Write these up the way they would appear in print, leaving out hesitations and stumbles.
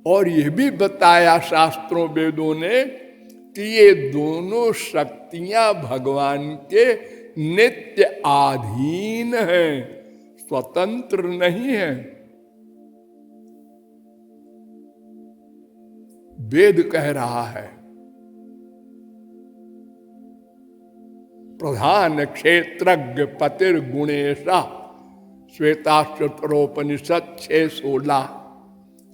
और यह भी बताया शास्त्रों वेदों ने कि ये दोनों शक्तियां भगवान के नित्य अधीन हैं, स्वतंत्र नहीं है। वेद कह रहा है प्रधान क्षेत्रज्ञ पतिर गुणेशा, श्वेताश्वतरोपनिषद 6:16,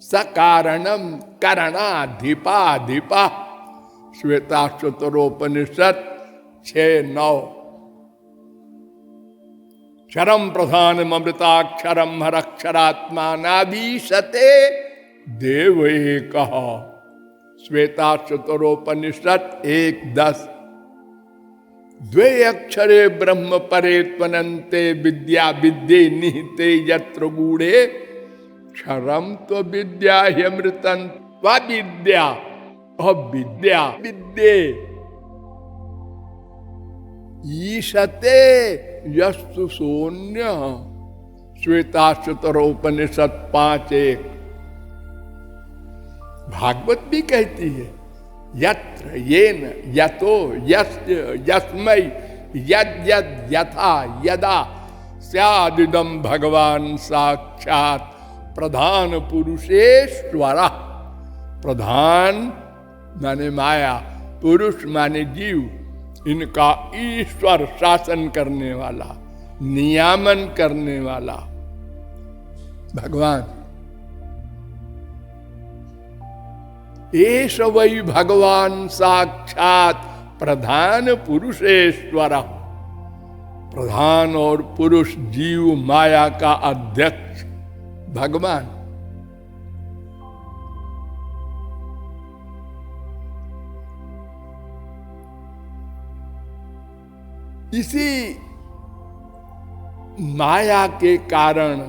सकारणम करणाधिपाधिपा, श्वेताश्वतरोपनिषद 6:9, क्षरम प्रधानम अमृताक्षरम हरक्षरात्मा नाभीशते देव एकः, श्वेताश्वतरोपनिषद 1:10, द्वे अक्षरे ब्रह्म परे त्वनन्ते विद्या विद्ये निहिते यत्र गूढ़े, क्षरम तो विद्या ह्यमृतं त्वविद्या अविद्या विद्ये ईशते यस्तु शून्य, श्वेताश्वतरोपनिषद 5:1। भागवत भी कहती है यत्र येन यतो यस्य यस्मै यद्यद् यथा यदा स्यादिदं भगवान साक्षात् प्रधान पुरुषेश्वरः। प्रधान माने माया, पुरुष माने जीव, इनका ईश्वर शासन करने वाला, नियामन करने वाला भगवान। एष वै भगवान साक्षात प्रधान पुरुषेश्वर। प्रधान और पुरुष जीव माया का अध्यक्ष भगवान। इसी माया के कारण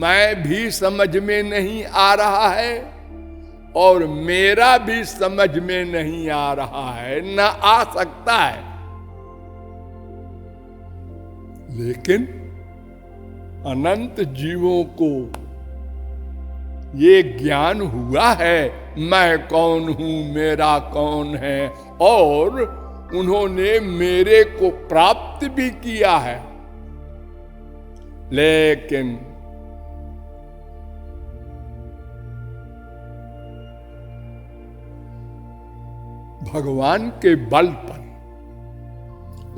मैं भी समझ में नहीं आ रहा है और मेरा भी समझ में नहीं आ रहा है, न आ सकता है। लेकिन अनंत जीवों को ये ज्ञान हुआ है मैं कौन हूं, मेरा कौन है, और उन्होंने मेरे को प्राप्त भी किया है। लेकिन भगवान के बल पर,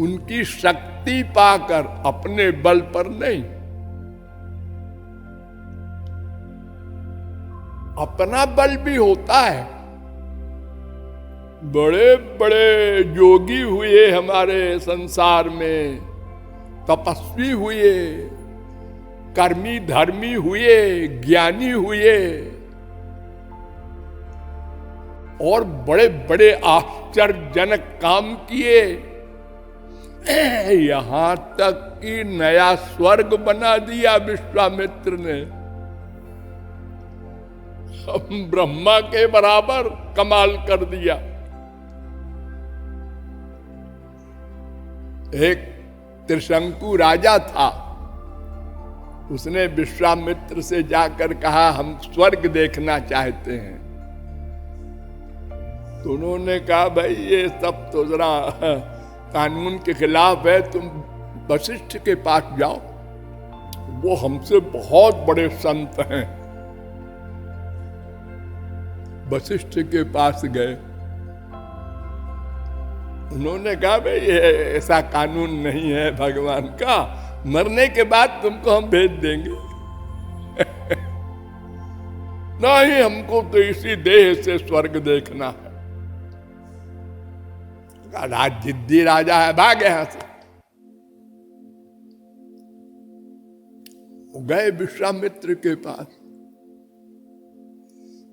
उनकी शक्ति पाकर, अपने बल पर नहीं, अपना बल भी होता है। बड़े बड़े योगी हुए हमारे संसार में, तपस्वी हुए, कर्मी धर्मी हुए, ज्ञानी हुए, और बड़े बड़े आश्चर्यजनक काम किए, यहां तक कि नया स्वर्ग बना दिया विश्वामित्र ने। हम ब्रह्मा के बराबर कमाल कर दिया। एक त्रिशंकु राजा था, उसने विश्वामित्र से जाकर कहा हम स्वर्ग देखना चाहते हैं। तो उन्होंने कहा भाई ये सब तो जरा कानून के खिलाफ है, तुम वशिष्ठ के पास जाओ, वो हमसे बहुत बड़े संत हैं। वशिष्ठ के पास गए, उन्होंने कहा भाई ऐसा कानून नहीं है भगवान का, मरने के बाद तुमको हम भेज देंगे। नहीं, हमको तो इसी देह से स्वर्ग देखना है। राज जिद्दी राजा है, भाग यहां से। गए विश्वामित्र के पास।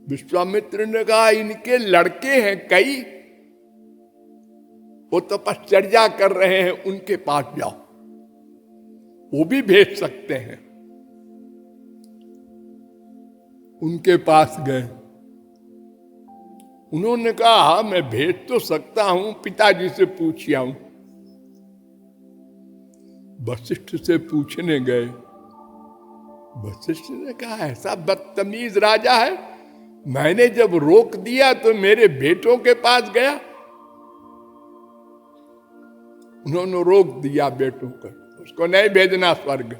विश्वामित्र ने कहा इनके लड़के हैं कई, वो तपश्चर्या कर रहे हैं, उनके पास जाओ, वो भी भेज सकते हैं। उनके पास गए, उन्होंने कहा मैं भेज तो सकता हूं, पिताजी से पूछ आऊं। वशिष्ठ से पूछने गए, वशिष्ठ ने कहा ऐसा बदतमीज राजा है, मैंने जब रोक दिया तो मेरे बेटों के पास गया। उन्होंने रोक दिया बेटों को, उसको नहीं भेजना स्वर्ग।